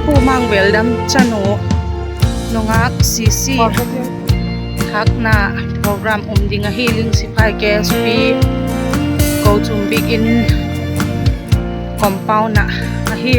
ผู้มังเวลดัมจันโนนงักซีฮักนาโปรแกรมดิงa healing si pai KSP go to big in compound na ahi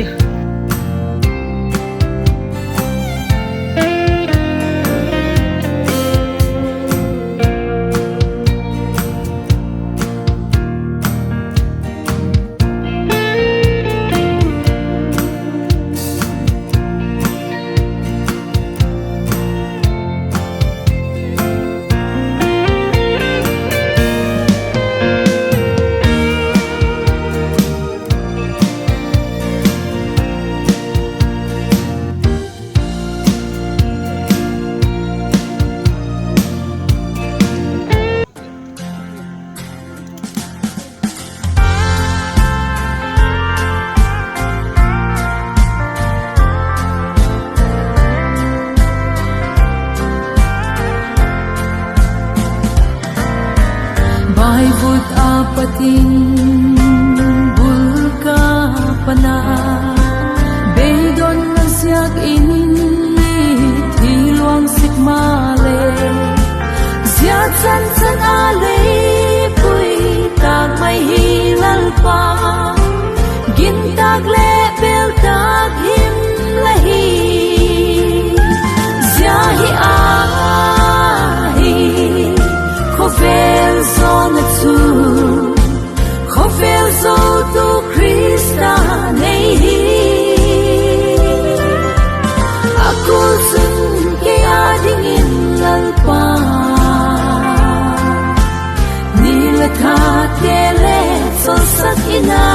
Baybut apating bulka pana Beidon nasyak init hilwang sikmale Ziyat san ale puy tag may hilal pa Gintag lebel tag himlahi Ziyahi ahi Kofel zona tu Kofel zo tu Krista nehi Aku sun ke ading in lalpa Nila katele so sakina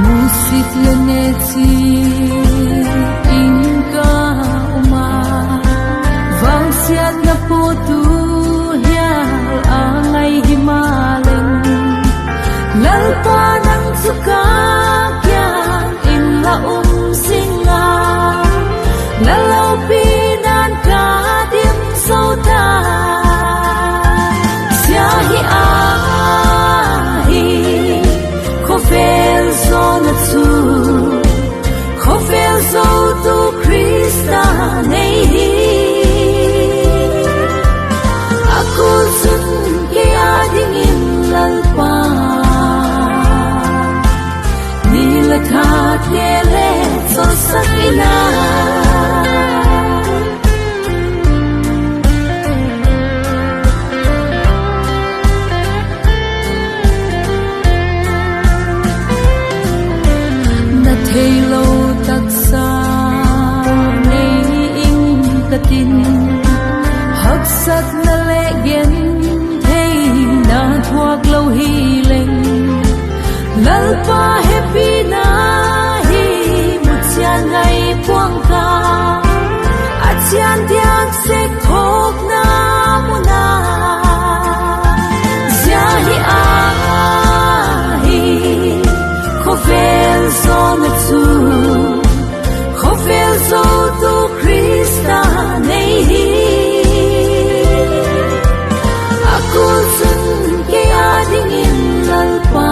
Musit leneti Siat na putu hiyal angay himaling Lalpa ng sukakyan inlaom singa Lalaw pinan kadim sauta Siyahi ahi Kofel zona tu Kofel zo tu Krista nehi Kulsun ke ading in lalpa Nilakat nele so sakina Nathelo taksa nei ing katin Hagsat na legyen hey na thuak lâu hiling lalpa happy na hi mutyan ngay puang ka at yan diak se thok na muna Ziyahi ahi Kofel zona tu Kofel zo tu Krista nehi Kulsun ke ading in lalpa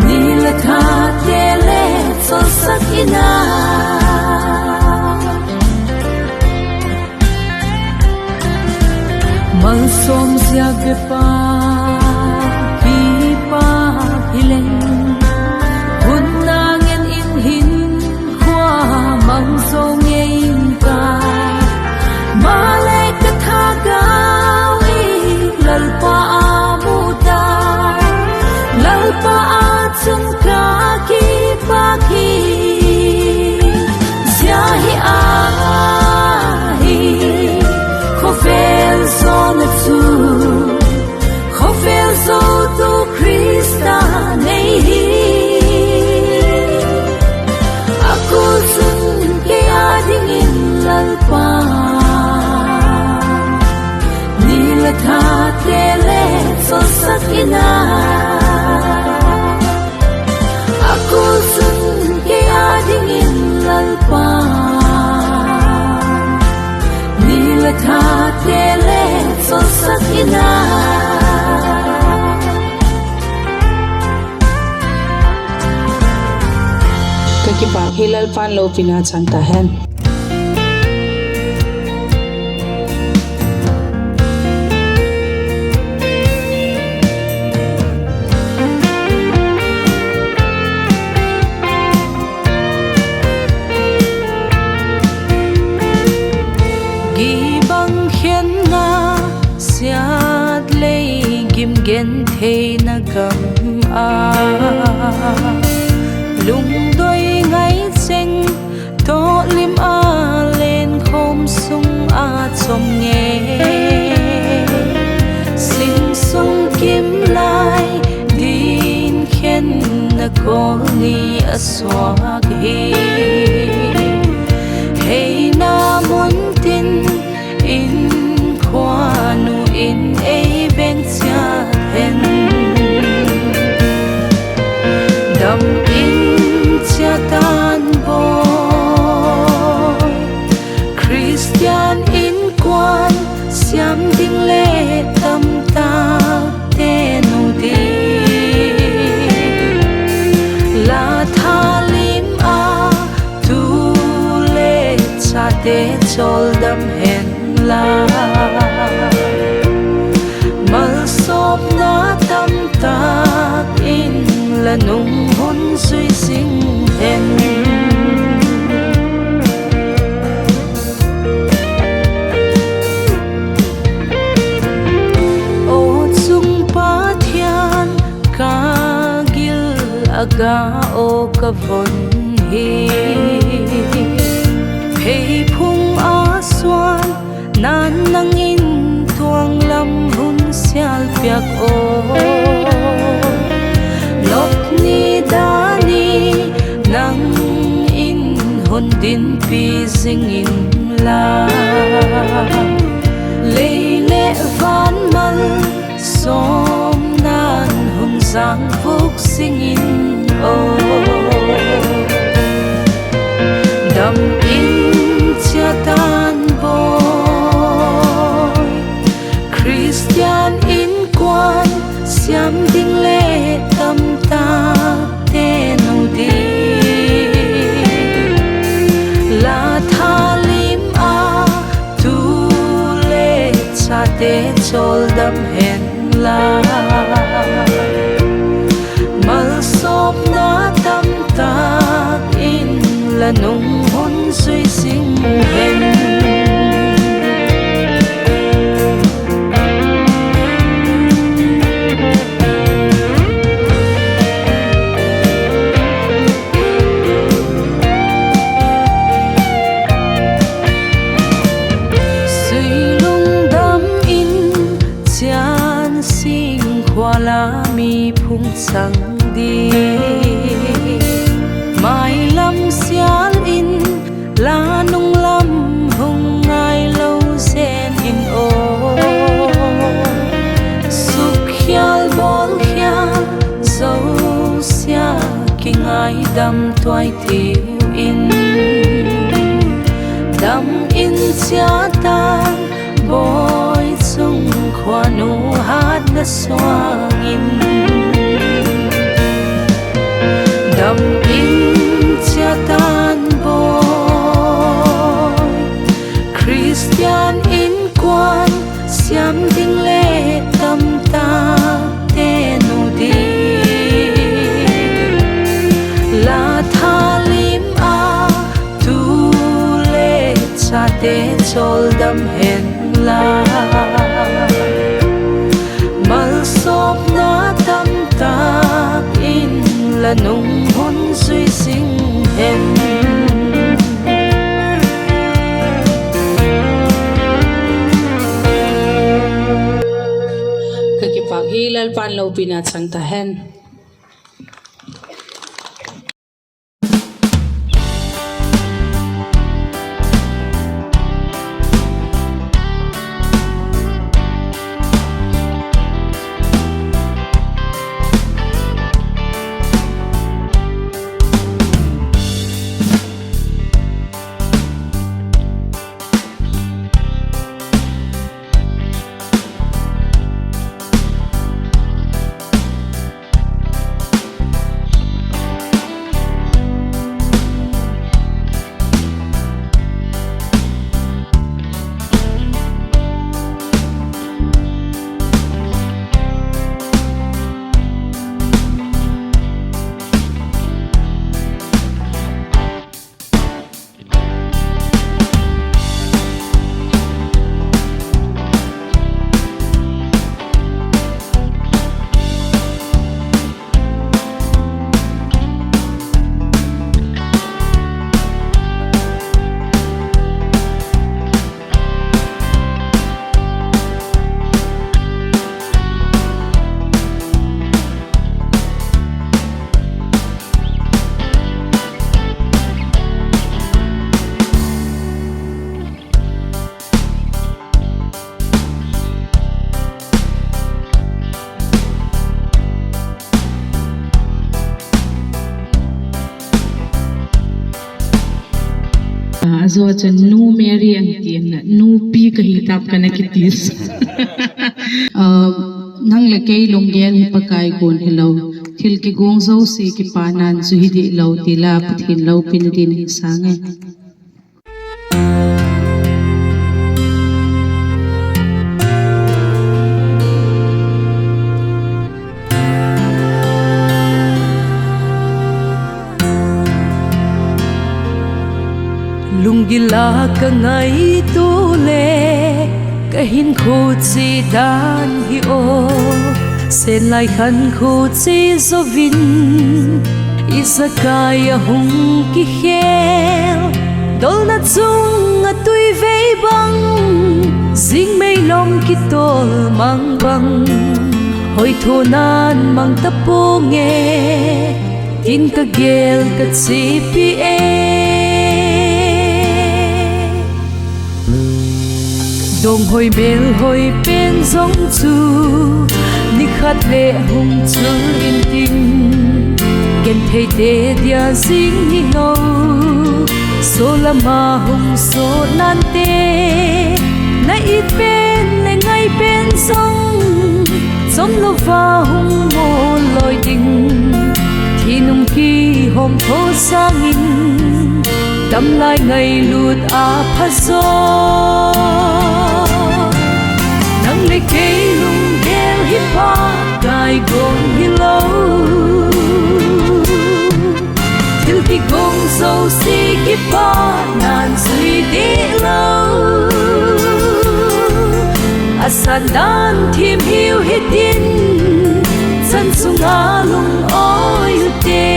Nilakat nele so sakina Malsom siya pa Kipa hileng Hunangin inhin Kwa mangsong ngayon ka Malay katagawi Lalpa amuda Lalpa atsun kaki paki Ziyahi ahi Kofel zona tu Kofel zo tu Krista nehi Aku sun ke ading in lalpa Nilakat nele so sakina Aku sun ke ading in lalpa Nilakat nele so sakina ki pa hilal pan lo pina changta hen gen thei na gam a lung đôi ngay chênh to lim a lên khom sung a chom nghe sing sung kim lai din khen na ko ni a swag hi hey na mun tin in khoa nu in a ben cha đầm in cha tan boy Christian in quan xiam ding lệ tâm ta te nu đi la tha lim a tu lệ cha te chol đam hen la mal sop na tâm ta in là nung hôn suy sinh hen ô chung pa thian ka gil aga o ka von hi phei phung a swan nan nang in tuang lam hun sial piak o lop ni dani nang in hon din pi sing in la leile van mal som nan hung sang phúc sing in o đam in cha tan boy Christian in quan xiam ding lệ tâm ta te nu đi la tha lim a tu lệ cha te chol đam hen la mal sop na tâm ta in là nung hôn suy sinh hen la mi phung sang đi mai lam xial in la nung lam hung ngai lâu sen in o suk khial bol khial dấu xia kinh ai đam toai thiu in đam in chia tan boy chung khoa nu hát na xoang in đầm in chia tan boy Christian in quan xiam ding lệ tâm ta te nu đi la tha lim a tu lệ cha te chol đam hen la mal sop na tâm ta in là nung hôn suy sinh hen kaki pa hilal pan lo pina changta hen zo chan nu Mary ang tien na nu pi ka hitap ka na kitis nang le kay longgel hi pakai kon hello thil ki gong zo si ki panan zu hi di lo tila pathin lo pin din hi sange Lunggila ka ngay tule kahin khut si dan hi o sen lai khan khut si zovin isakaya hung ki khel dol na chung atui vei bang zing mei long ki tol mang bang hoi thonan mang tapo nge tin ka gel ka si pi e dong hoi bel hoi pen zong chu ni khat le hung chul in tin ken thei te dia sing ni no so lama hung so nan te na it pen le ngai pen song som lo va hung mo loi ding thi nung ki hom tho sang in tâm lai ngày lụt a pha gió nắng lấy cây lung đeo hip hop cài gồm hi lâu til ki gong sâu si ki pa nan suy đi lâu asan dan thim hiu hit tin san sung a lung oi te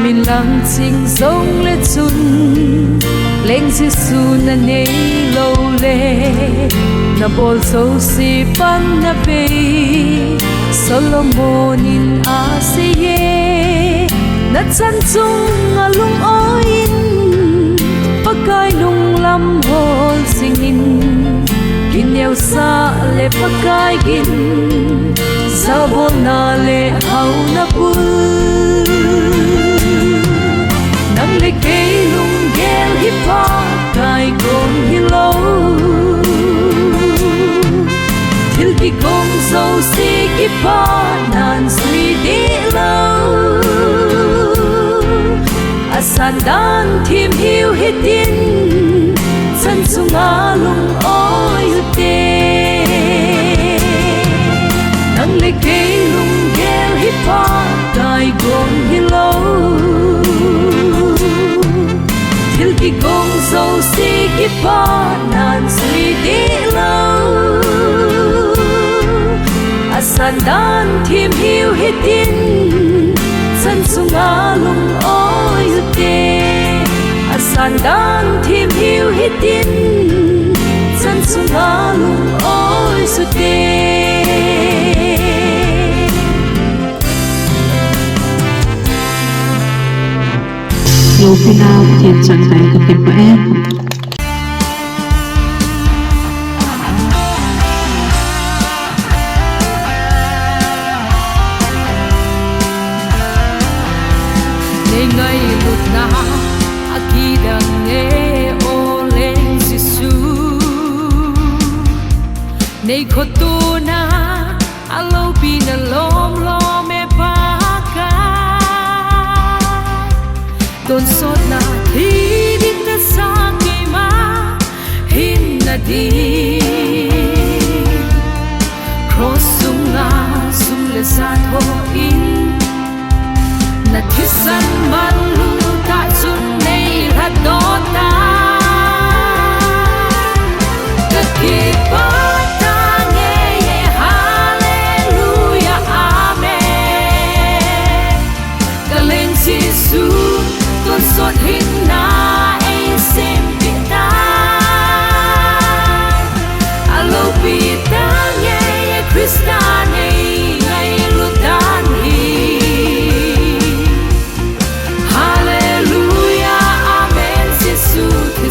min lang ching sông le chun leng si su na nei lo le na bol so si pan na be Solomon in a se ye na chan chung a lung oin pakai nung lam hol singin kineu sa le pakai gin sabo na le hau na pul nang le kay lung gel hip hop kai gong hi lâu til ki gong so si ki pa nan suy đi lâu asan dan thim hiu hit tin san sung a lung oi te nang le kay lung gel hip hop kai gong hi lâu til ki gong so si ki pa nan suy đi lâu asan dan thim hiu hit tin san sung a lung oi te asan dan thim hiu hit tin san sung a lung oi te Yêu pina thiệt chẳng đại của tình của em để ngày lụt na aki đang nghe ô lên Giêsu nei khotu na alo pina lom lom e pa ka don sot na thi din na sa ke ma hin na di cross sum le sa tho in na thisan man lu ta chun nei la do ta ka ki pa ta nge ye hallelujah amen ka len Giêsu con sot hin na e sim pi ta alo pi ta nge ye Krista nei ngai lu dan hi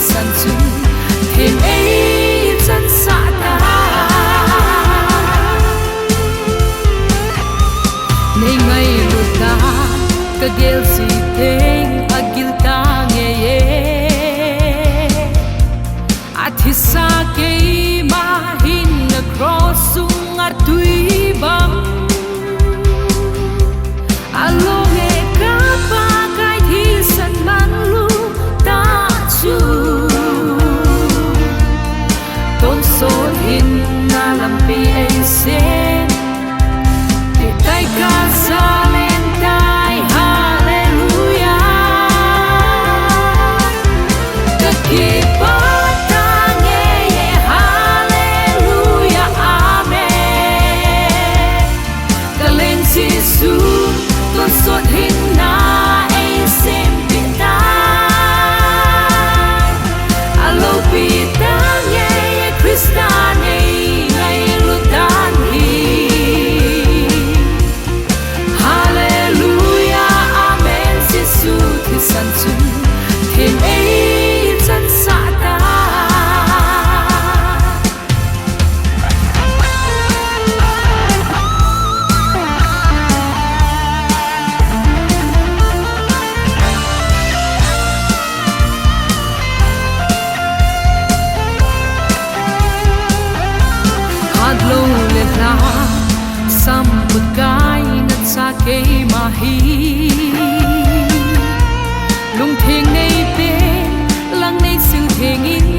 san chung thêm ấy chân xa ta nay ngày lúc ta ka gel si teng agil ta nghe ye athisa ke ma hin na cross sung atui bam alone ka pa kai thi san man lu ta chu ton so hin na lam pi ai se ti tai ka sa len tai hallelujah ka ki pa ta nghe ye hallelujah amen ka len Jesus con suốt hin na ai xem tin ta alo pi ta nghe Krista nei ngày lúc tan hi hallelujah amen Giêsu thì san chung thêm ấy chân xa ta lâu lên ra sam một cái ngất xa cây mà hi lung thiêng ngay bên lăng nay sự thiêng in